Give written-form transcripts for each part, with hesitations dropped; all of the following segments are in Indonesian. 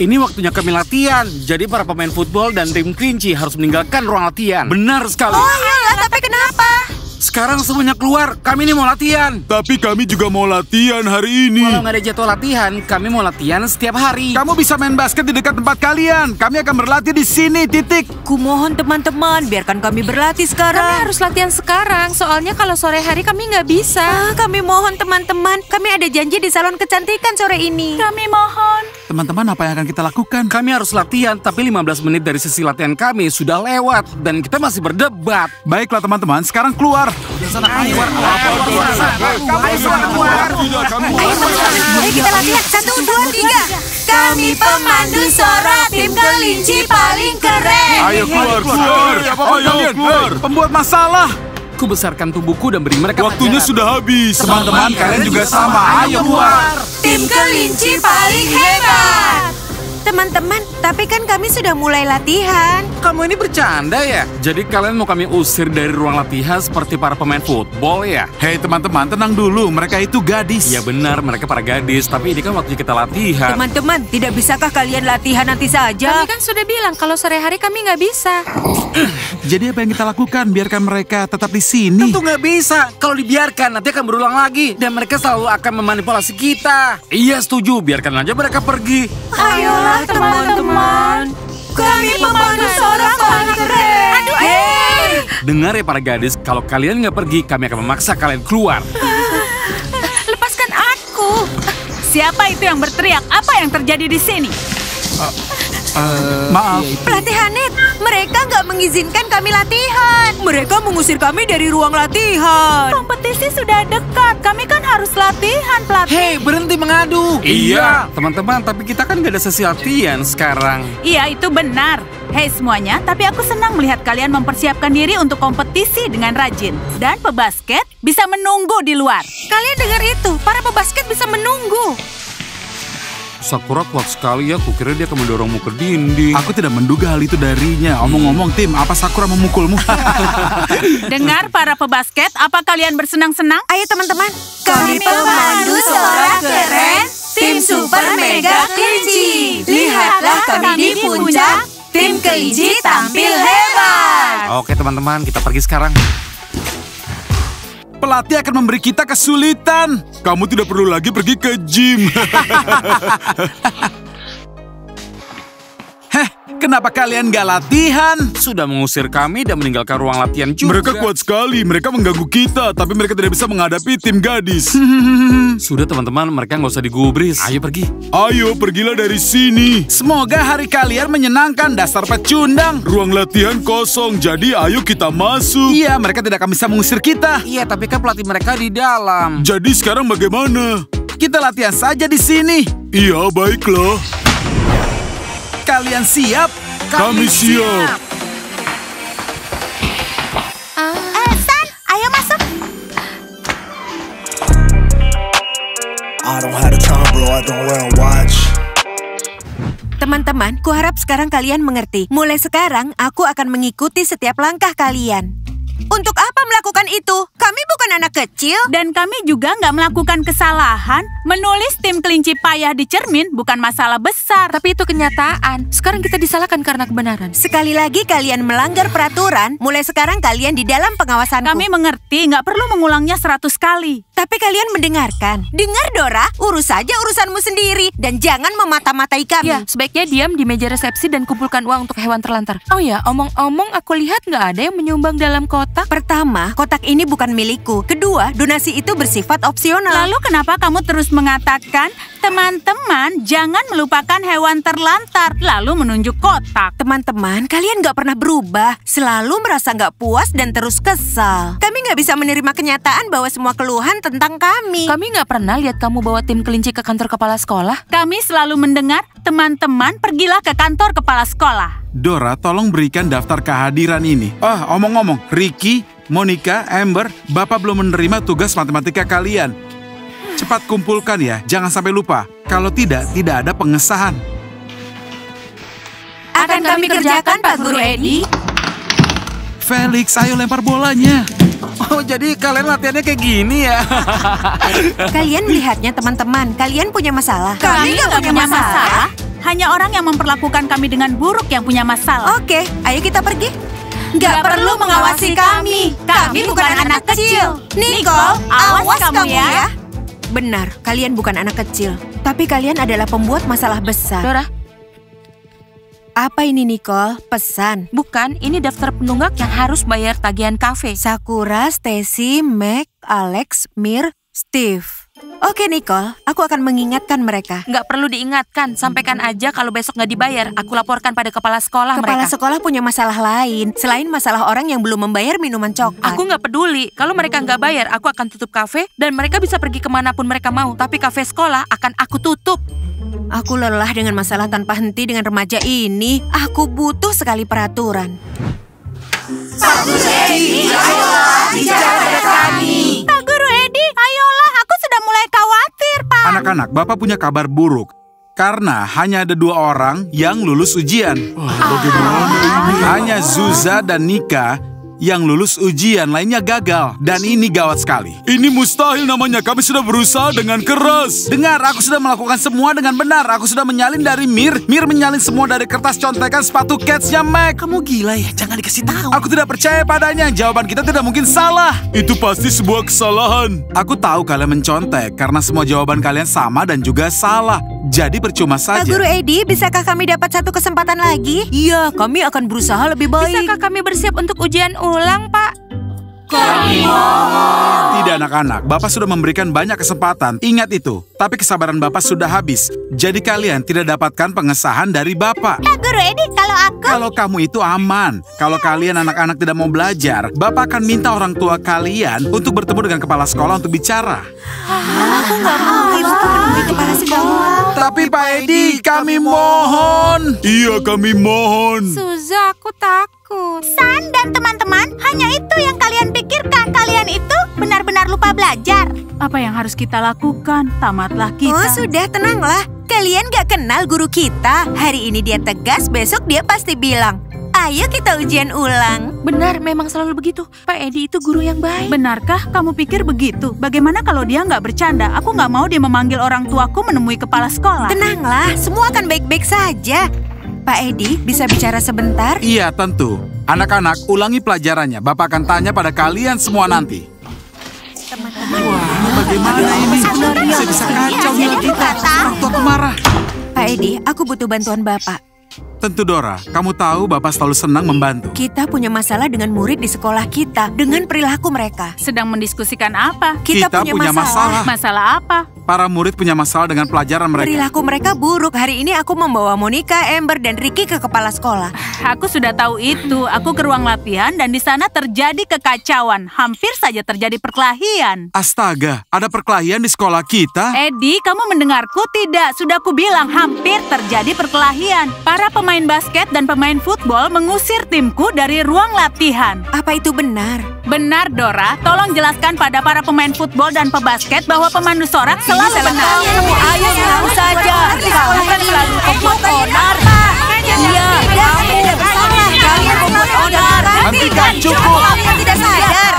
Ini waktunya kami latihan. Jadi para pemain football dan tim kelinci harus meninggalkan ruang latihan. Benar sekali. Oh iyalah, tapi kenapa? Sekarang semuanya keluar. Kami ini mau latihan. Tapi kami juga mau latihan hari ini. Kalau nggak ada jadwal latihan, kami mau latihan setiap hari. Kamu bisa main basket di dekat tempat kalian. Kami akan berlatih di sini, titik. Kumohon teman-teman, biarkan kami berlatih sekarang. Kami harus latihan sekarang, soalnya kalau sore hari kami nggak bisa. Kami mohon teman-teman, kami ada janji di salon kecantikan sore ini. Kami mohon. Teman-teman, apa yang akan kita lakukan? Kami harus latihan, tapi 15 menit dari sesi latihan kami sudah lewat. Dan kita masih berdebat. Baiklah teman-teman, sekarang keluar. Ayo kita latihan, 1, 2, 3. Kami pemandu Sora, tim kelinci paling keren. Ayo keluar. Ayo keluar. Pembuat masalah. Ku besarkan tubuhku dan beri mereka Waktunya pelajaran. sudah habis. Teman-teman, kalian juga sama. Ayo keluar. Tim kelinci paling hebat. Teman-teman, tapi kan kami sudah mulai latihan. Kamu ini bercanda ya? Jadi kalian mau kami usir dari ruang latihan seperti para pemain football ya? Hei teman-teman, tenang dulu. Mereka itu gadis. Ya benar, mereka para gadis. Tapi ini kan waktunya kita latihan. Teman-teman, tidak bisakah kalian latihan nanti saja? Kami kan sudah bilang kalau sore hari kami nggak bisa. Jadi apa yang kita lakukan? Biarkan mereka tetap di sini. Tentu nggak bisa. Kalau dibiarkan, nanti akan berulang lagi. Dan mereka selalu akan memanipulasi kita. Iya setuju, biarkan aja mereka pergi. Ayolah teman-teman, kami pemandu Sora paling keren. Aduh, Dengar ya para gadis, kalau kalian nggak pergi, kami akan memaksa kalian keluar. Lepaskan aku. Siapa itu yang berteriak? Apa yang terjadi di sini? Maaf. Pelatih Hanet, mereka nggak mengizinkan kami latihan. Mereka mengusir kami dari ruang latihan. Kompetisi sudah dekat. Kami kan harus latihan, pelatih. Hei, berhenti mengadu. Iya, teman-teman, tapi kita kan nggak ada sesi latihan sekarang. Iya, itu benar. Hei semuanya, tapi aku senang melihat kalian mempersiapkan diri untuk kompetisi dengan rajin. Dan pebasket bisa menunggu di luar. Kalian dengar itu? Para pebasket bisa menunggu. Sakura kuat sekali ya, kukira dia akan mendorongmu ke dinding. Aku tidak menduga hal itu darinya. Omong-omong tim, apa Sakura memukulmu? Dengar para pebasket, apa kalian bersenang-senang? Ayo teman-teman, kami pemandu Sora keren, tim super mega kelinci. Lihatlah kami di puncak, tim kelinci tampil hebat. Oke teman-teman, kita pergi sekarang. Pelatih akan memberi kita kesulitan. Kamu tidak perlu lagi pergi ke gym. Heh, kenapa kalian gak latihan? Sudah mengusir kami dan meninggalkan ruang latihan juga. Mereka kuat sekali, mereka mengganggu kita, tapi mereka tidak bisa menghadapi tim gadis. Sudah teman-teman, mereka nggak usah digubris. Ayo pergi. Ayo, pergilah dari sini. Semoga hari kalian menyenangkan, dasar pecundang. Ruang latihan kosong, jadi ayo kita masuk. Iya, mereka tidak akan bisa mengusir kita. Iya, tapi kan pelatih mereka di dalam. Jadi sekarang bagaimana? Kita latihan saja di sini. Iya, baiklah. Kalian siap? Kami siap. San, ayo masuk. I don't have the time, bro. I don't wear a watch. Teman-teman, kuharap sekarang kalian mengerti. Mulai sekarang, aku akan mengikuti setiap langkah kalian. Untuk apa melakukan itu? Kami bukan anak kecil. Dan kami juga nggak melakukan kesalahan. Menulis tim kelinci payah di cermin bukan masalah besar. Tapi itu kenyataan. Sekarang kita disalahkan karena kebenaran. Sekali lagi kalian melanggar peraturan, mulai sekarang kalian di dalam pengawasanku. Kami mengerti, nggak perlu mengulangnya 100 kali. Tapi kalian mendengarkan. Dengar Dora, urus saja urusanmu sendiri. Dan jangan memata-matai kami. Ya, sebaiknya diam di meja resepsi dan kumpulkan uang untuk hewan terlantar. Oh ya, omong-omong aku lihat nggak ada yang menyumbang dalam kotak. Pertama, kotak ini bukan milikku. Kedua, donasi itu bersifat opsional. Lalu kenapa kamu terus mengatakan, teman-teman jangan melupakan hewan terlantar, lalu menunjuk kotak? Teman-teman, kalian nggak pernah berubah. Selalu merasa nggak puas dan terus kesal. Kami nggak bisa menerima kenyataan bahwa semua keluhan tentang kami. Kami nggak pernah lihat kamu bawa tim kelinci ke kantor kepala sekolah. Kami selalu mendengar, teman-teman pergilah ke kantor kepala sekolah. Dora, tolong berikan daftar kehadiran ini. Omong-omong, Ricky, Monica, Amber, Bapak belum menerima tugas matematika kalian. Cepat kumpulkan ya, jangan sampai lupa. Kalau tidak ada pengesahan. Akan kami kerjakan, Pak Guru Edi. Felix, ayo lempar bolanya. Oh, jadi kalian latihannya kayak gini ya? Kalian melihatnya teman-teman, kalian punya masalah. Kami nggak punya masalah. Hanya orang yang memperlakukan kami dengan buruk yang punya masalah. Oke, ayo kita pergi. Nggak perlu mengawasi kami. Kami bukan anak kecil. Nicole, awas kamu ya. Benar, kalian bukan anak kecil. Tapi kalian adalah pembuat masalah besar. Dora, Apa ini, Nicole? Pesan. bukan, ini daftar penunggak yang harus bayar tagihan kafe. Sakura, Stacy, Meg, Alex, Mir, Steve. Oke, Nicole, aku akan mengingatkan mereka. Nggak perlu diingatkan, sampaikan aja kalau besok nggak dibayar. Aku laporkan pada kepala sekolah Kepala mereka. sekolah punya masalah lain, selain masalah orang yang belum membayar minuman coklat. Aku nggak peduli. Kalau mereka nggak bayar, aku akan tutup kafe dan mereka bisa pergi kemanapun mereka mau. Tapi kafe sekolah akan aku tutup. Aku lelah dengan masalah tanpa henti dengan remaja ini. Aku butuh sekali peraturan. Pak Guru Edi, ayolah, aku sudah mulai khawatir, Pak. Anak-anak, Bapak punya kabar buruk. Karena hanya ada 2 orang yang lulus ujian. Hanya Zuza dan Nika yang lulus ujian, lainnya gagal. Dan ini gawat sekali. Ini mustahil namanya, kami sudah berusaha dengan keras. Dengar, aku sudah melakukan semua dengan benar. Aku sudah menyalin dari Mir. Mir menyalin semua dari kertas contekan sepatu Cats-nya Meg. Kamu gila ya, jangan dikasih tahu. Aku tidak percaya padanya, jawaban kita tidak mungkin salah. Itu pasti sebuah kesalahan. Aku tahu kalian mencontek karena semua jawaban kalian sama dan juga salah. Jadi percuma Pak saja. Guru Edi, bisakah kami dapat satu kesempatan lagi? Iya, kami akan berusaha lebih baik. Bisakah kami bersiap untuk ujian ulang, Pak? Tidak anak-anak, Bapak sudah memberikan banyak kesempatan. Ingat itu, tapi kesabaran Bapak sudah habis. Jadi kalian tidak dapatkan pengesahan dari Bapak. Pak Guru Edi, kalau aku... Kalau kamu itu aman. Kalau kalian anak-anak tidak mau belajar, Bapak akan minta orang tua kalian untuk bertemu dengan kepala sekolah untuk bicara. Aku nggak mau ibu menemui kepala sekolah. Tapi Pak Edi, kami mohon. Iya, kami mohon. Suza, aku takut. San dan teman-teman, hanya itu yang kalian pikirkan. Kalian itu benar-benar lupa belajar. Apa yang harus kita lakukan? Tamatlah kita. Oh, sudah, tenanglah. Kalian gak kenal guru kita. Hari ini dia tegas, besok dia pasti bilang, ayo kita ujian ulang. Benar, memang selalu begitu. Pak Edi itu guru yang baik. Benarkah kamu pikir begitu? Bagaimana kalau dia nggak bercanda? Aku nggak mau dia memanggil orang tuaku menemui kepala sekolah. Tenanglah, semua akan baik-baik saja. Pak Edi, bisa bicara sebentar? Iya, tentu. Anak-anak, ulangi pelajarannya. Bapak akan tanya pada kalian semua nanti. Wah, bagaimana ini? Bisa kacau nih kita. Orang tua marah. Pak Edi, aku butuh bantuan Bapak. Tentu Dora, kamu tahu Bapak selalu senang membantu. Kita punya masalah dengan murid di sekolah kita, dengan perilaku mereka. Sedang mendiskusikan apa? Kita punya masalah. Masalah apa? Para murid punya masalah dengan pelajaran mereka. Perilaku mereka buruk. Hari ini aku membawa Monica, Amber, dan Ricky ke kepala sekolah. Aku sudah tahu itu. Aku ke ruang latihan dan di sana terjadi kekacauan. Hampir saja terjadi perkelahian. Astaga, ada perkelahian di sekolah kita? Edi, kamu mendengarku tidak? Sudah aku bilang hampir terjadi perkelahian. Para pemain basket dan pemain football mengusir timku dari ruang latihan. Apa itu benar? Benar, Dora. Tolong jelaskan pada para pemain football dan pebasket bahwa pemandu sorak selalu benar. Ayo tenang saja. Kamu kan selalu membuat onar. Iya, kamu salah. Kalian membuat onar. Hentikan, cukup. Kalian tidak sadar.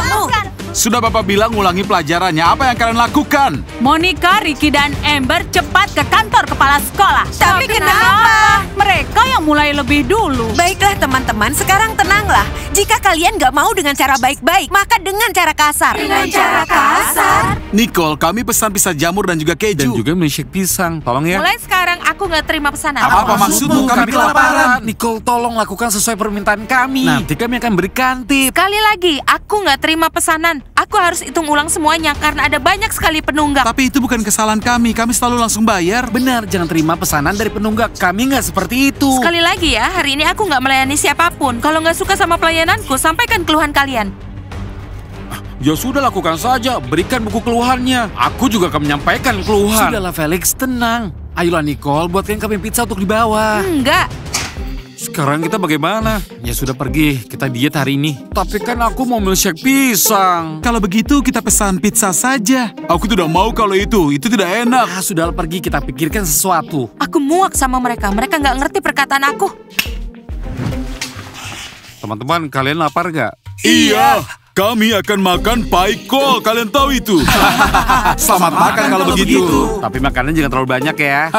Sudah Bapak bilang ulangi pelajarannya. Apa yang kalian lakukan? Monica, Ricky, dan Amber cepat ke kantor kepala sekolah. Tapi kenapa? Mereka yang mulai lebih dulu. Baiklah teman-teman, sekarang tenanglah. Jika kalian gak mau dengan cara baik-baik, maka dengan cara kasar. Dengan cara kasar? Nicole, kami pesan pisah jamur dan juga keju. Dan juga milkshake pisang. Tolong ya. Mulai sekarang aku nggak terima pesanan. Apa maksudmu? Kami kelaparan. Nicole, tolong lakukan sesuai permintaan kami. Nanti kami akan berikan tip. Sekali lagi, aku nggak terima pesanan. Aku harus hitung ulang semuanya karena ada banyak sekali penunggak. Tapi itu bukan kesalahan kami. Kami selalu langsung bayar. Benar, jangan terima pesanan dari penunggak. Kami nggak seperti itu. Sekali lagi ya, hari ini aku nggak melayani siapapun. Kalau nggak suka sama pelayananku, sampaikan keluhan kalian. Ya sudah, lakukan saja. Berikan buku keluhannya. Aku juga akan menyampaikan keluhan. Sudahlah Felix, tenang. Ayolah Nicole, buatkan kami pizza untuk dibawa. Enggak. Sekarang kita bagaimana? Ya sudah pergi, kita diet hari ini. Tapi kan aku mau milkshake pisang. Kalau begitu kita pesan pizza saja. Aku tidak mau kalau itu tidak enak. Sudahlah pergi, kita pikirkan sesuatu. Aku muak sama mereka. Mereka nggak ngerti perkataan aku. Teman-teman, kalian lapar gak? Iya, kami akan makan paiko. Kalian tahu itu. Selamat makan kalau begitu. Tapi makanan jangan terlalu banyak ya.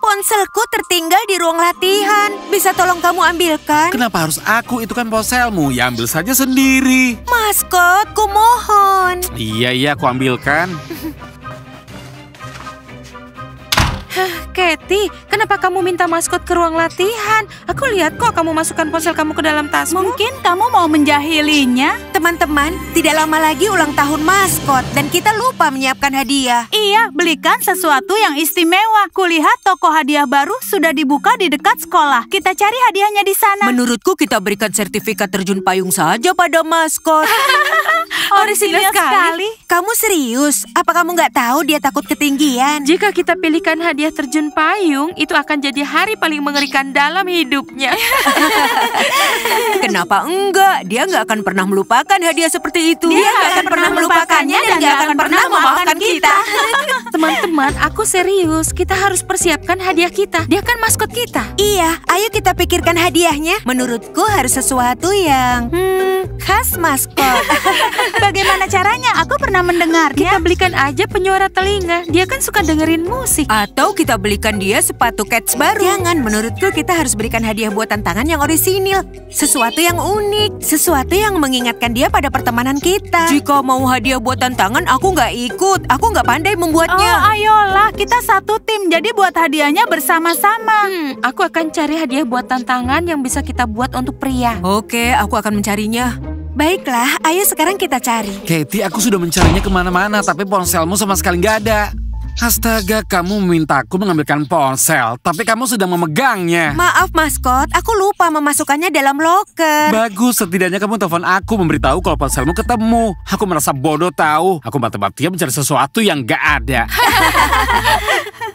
ponselku tertinggal di ruang latihan. Bisa tolong kamu ambilkan? Kenapa harus aku? Itu kan ponselmu. Ya ambil saja sendiri. Maskot, kumohon. Iya, aku ambilkan. Kathy, kenapa kamu minta maskot ke ruang latihan? Aku lihat kok kamu masukkan ponsel kamu ke dalam tasmu. Mungkin kamu mau menjahilinya? Teman-teman, tidak lama lagi ulang tahun maskot dan kita lupa menyiapkan hadiah. Iya, belikan sesuatu yang istimewa. Kulihat toko hadiah baru sudah dibuka di dekat sekolah. Kita cari hadiahnya di sana. Menurutku kita berikan sertifikat terjun payung saja pada maskot. Orisinil sekali. Kamu serius? Apa kamu nggak tahu dia takut ketinggian? Jika kita pilihkan hadiah terjun payung, itu akan jadi hari paling mengerikan dalam hidupnya. Kenapa enggak? Dia nggak akan pernah melupakan hadiah seperti itu. Dia nggak akan pernah melupakannya dan nggak akan pernah memaafkan kita. Teman-teman, aku serius. Kita harus persiapkan hadiah kita. Dia kan maskot kita. Iya, ayo kita pikirkan hadiahnya. Menurutku harus sesuatu yang khas maskot. Bagaimana caranya? Aku pernah mendengarnya. Kita belikan aja penyuara telinga. Dia kan suka dengerin musik. Atau kita belikan dia sepatu Cats baru. Jangan, menurutku kita harus berikan hadiah buatan tangan yang orisinil. Sesuatu yang unik. Sesuatu yang mengingatkan dia pada pertemanan kita. Jika mau hadiah buatan tangan, aku nggak ikut. Aku nggak pandai membuatnya. Oh, ayolah, kita satu tim. Jadi buat hadiahnya bersama-sama. Aku akan cari hadiah buatan tangan yang bisa kita buat untuk pria. Oke, aku akan mencarinya. Baiklah, ayo sekarang kita cari. Katie, aku sudah mencarinya kemana-mana, tapi ponselmu sama sekali nggak ada. Astaga, kamu memintaku mengambilkan ponsel, tapi kamu sudah memegangnya. Maaf, maskot. Aku lupa memasukkannya dalam loker. Bagus, setidaknya kamu telepon aku memberitahu kalau ponselmu ketemu. Aku merasa bodoh tahu. Aku mati-matian mencari sesuatu yang nggak ada.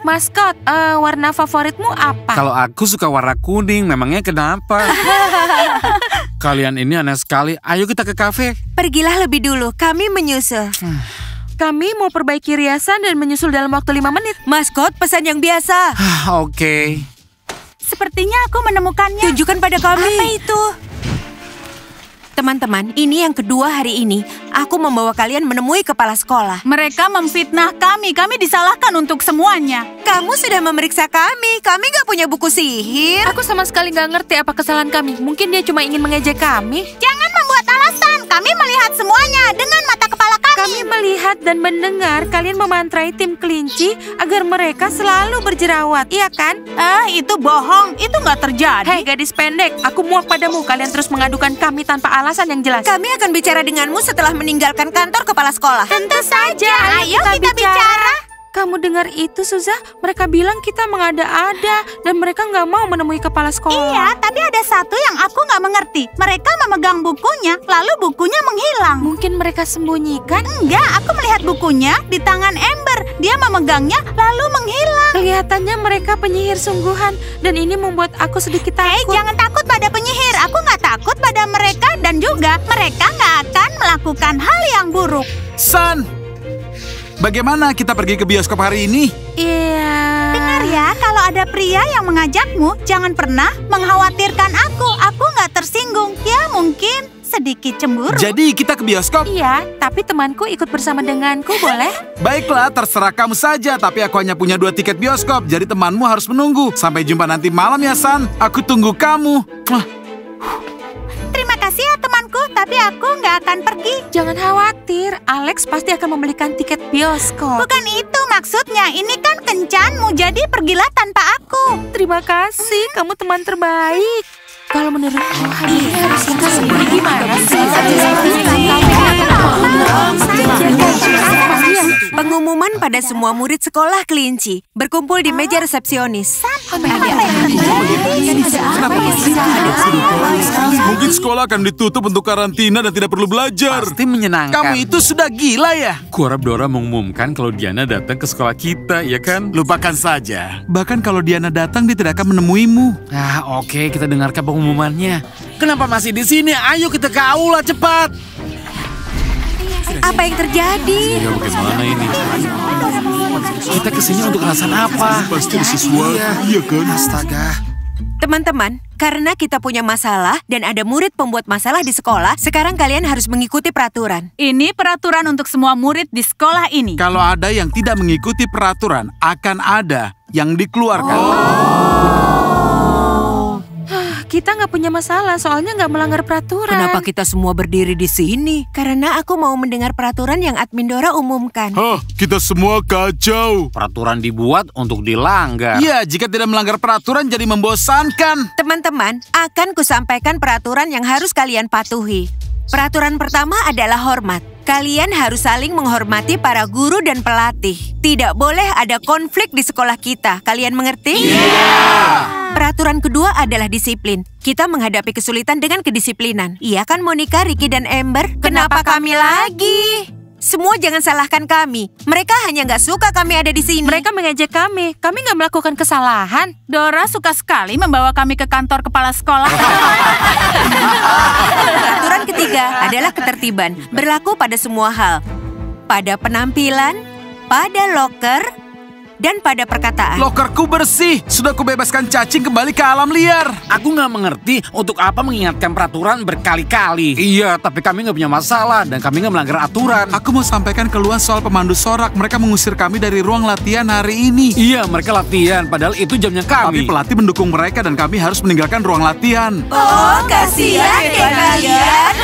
Maskot, warna favoritmu apa? Kalau aku suka warna kuning, memangnya kenapa? Kalian ini aneh sekali. Ayo kita ke kafe. Pergilah lebih dulu, kami menyusul. Kami mau perbaiki riasan dan menyusul dalam waktu 5 menit. Maskot, pesan yang biasa. Oke. Sepertinya aku menemukannya. Tunjukkan pada kami. Apa itu? Teman-teman, ini yang kedua hari ini. Aku membawa kalian menemui kepala sekolah. Mereka memfitnah kami. Kami disalahkan untuk semuanya. Kamu sudah memeriksa kami. Kami nggak punya buku sihir. Aku sama sekali nggak ngerti apa kesalahan kami. Mungkin dia cuma ingin mengejek kami. Jangan membuat alasan. Kami melihat semuanya dengan mata kepala kami. Kami melihat dan mendengar kalian memantrai tim kelinci agar mereka selalu berjerawat, iya kan? Itu bohong. Itu nggak terjadi. Hei gadis pendek, aku muak padamu. Kalian terus mengadukan kami tanpa alasan yang jelas. Kami akan bicara denganmu setelah meninggalkan kantor kepala sekolah. Tentu saja. Ayo kita bicara. Kamu dengar itu, Suzah? Mereka bilang kita mengada-ada dan mereka nggak mau menemui kepala sekolah. Iya, tapi ada satu yang aku nggak mengerti. Mereka memegang bukunya, lalu bukunya menghilang. Mungkin mereka sembunyikan? Enggak, aku melihat bukunya di tangan Amber. Dia memegangnya, lalu menghilang. Kelihatannya mereka penyihir sungguhan dan ini membuat aku sedikit takut. Jangan takut pada penyihir. Aku nggak takut pada mereka dan juga mereka nggak akan melakukan hal yang buruk. San, bagaimana kita pergi ke bioskop hari ini? Iya. Dengar ya, kalau ada pria yang mengajakmu, jangan pernah mengkhawatirkan aku. Aku nggak tersinggung. Ya mungkin sedikit cemburu. Jadi kita ke bioskop? Iya, tapi temanku ikut bersama denganku, boleh? Baiklah, terserah kamu saja. Tapi aku hanya punya 2 tiket bioskop, jadi temanmu harus menunggu. Sampai jumpa nanti malam ya, San. Aku tunggu kamu. Terima kasih ya temanku, tapi aku nggak akan pergi. Jangan khawatir, Alex pasti akan membelikan tiket bioskop. Bukan itu maksudnya, ini kan kencanmu, jadi pergilah tanpa aku. Terima kasih, kamu teman terbaik. Kalau menurutku, hadiahnya harus kita sendiri gimana sih? Pengumuman pada semua murid sekolah kelinci berkumpul di meja resepsionis. Mungkin sekolah akan ditutup untuk karantina dan tidak perlu belajar. Pasti menyenangkan. Kamu itu sudah gila ya? Kuharap Dora mengumumkan kalau Diana datang ke sekolah kita, ya kan? Lupakan saja. Bahkan kalau Diana datang, dia tidak akan menemuimu. Oke, kita dengarkan pengumumannya. Kenapa masih di sini? Ayo kita ke aula cepat. Apa yang terjadi? Ya bagaimana ini? Kita kesini untuk alasan apa? Pasti ada sesuatu, iya kan? Astaga. Teman-teman, karena kita punya masalah dan ada murid pembuat masalah di sekolah, sekarang kalian harus mengikuti peraturan. Ini peraturan untuk semua murid di sekolah ini. Kalau ada yang tidak mengikuti peraturan, akan ada yang dikeluarkan. Kita nggak punya masalah, soalnya nggak melanggar peraturan. Kenapa kita semua berdiri di sini? Karena aku mau mendengar peraturan yang admin Dora umumkan. Kita semua kacau. Peraturan dibuat untuk dilanggar. Iya, jika tidak melanggar peraturan jadi membosankan. Teman-teman, akan kusampaikan peraturan yang harus kalian patuhi. Peraturan pertama adalah hormat. Kalian harus saling menghormati para guru dan pelatih. Tidak boleh ada konflik di sekolah kita. Kalian mengerti? Peraturan kedua adalah disiplin. Kita menghadapi kesulitan dengan kedisiplinan. Iya kan Monica, Ricky, dan Amber? Kenapa kami lagi? Semua jangan salahkan kami. Mereka hanya nggak suka kami ada di sini. Mereka mengejek kami. Kami nggak melakukan kesalahan. Dora suka sekali membawa kami ke kantor kepala sekolah. Peraturan ketiga adalah ketertiban. Berlaku pada semua hal. Pada penampilan, pada loker, dan pada perkataan. Lokerku bersih. Sudah kubebaskan cacing kembali ke alam liar. Aku nggak mengerti untuk apa mengingatkan peraturan berkali-kali. Iya, tapi kami nggak punya masalah dan kami nggak melanggar aturan. Aku mau sampaikan keluhan soal pemandu sorak. Mereka mengusir kami dari ruang latihan hari ini. Iya, mereka latihan, padahal itu jamnya Tapi kami. pelatih mendukung mereka dan kami harus meninggalkan ruang latihan. Oh, kasihan ya kalian.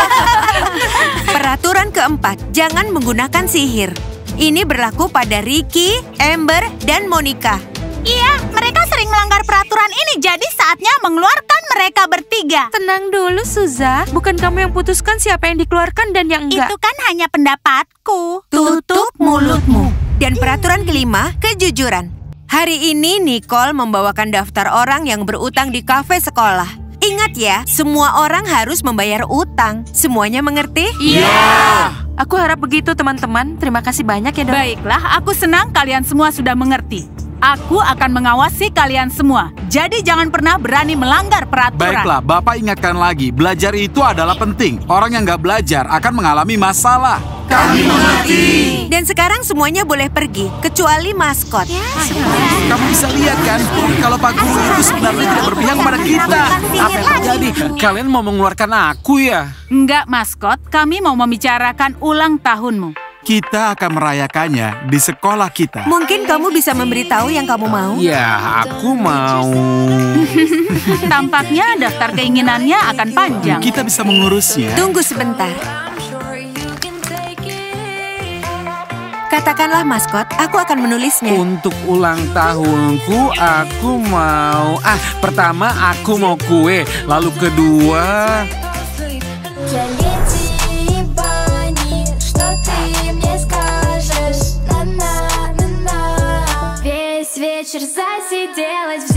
Peraturan keempat, jangan menggunakan sihir. Ini berlaku pada Ricky, Amber, dan Monica. Iya, mereka sering melanggar peraturan ini, jadi saatnya mengeluarkan mereka bertiga. Tenang dulu, Suza. Bukan kamu yang putuskan siapa yang dikeluarkan dan yang enggak. Itu kan hanya pendapatku. Tutup mulutmu. Dan peraturan kelima, kejujuran. Hari ini Nicole membawakan daftar orang yang berutang di kafe sekolah. Ingat ya, semua orang harus membayar utang. Semuanya mengerti? Aku harap begitu, teman-teman. Terima kasih banyak ya, Dora. Baiklah, aku senang kalian semua sudah mengerti. Aku akan mengawasi kalian semua. Jadi jangan pernah berani melanggar peraturan. Baiklah, Bapak ingatkan lagi. Belajar itu adalah penting. Orang yang nggak belajar akan mengalami masalah. Kami mengerti. Dan sekarang semuanya boleh pergi, kecuali maskot. Kamu bisa lihat kan, kalau Pak Guru itu sebenarnya tidak berpihak pada kita. Apa yang terjadi? Kalian mau mengeluarkan aku ya? Enggak, maskot. Kami mau membicarakan ulang tahunmu. Kita akan merayakannya di sekolah kita. Mungkin kamu bisa memberitahu yang kamu mau? Ya, aku mau. Tampaknya daftar keinginannya akan panjang. Kita bisa mengurusnya. Tunggu sebentar. Katakanlah maskot, aku akan menulisnya. Untuk ulang tahunku, aku mau... pertama aku mau kue. Lalu kedua... Весь вечер засиделась в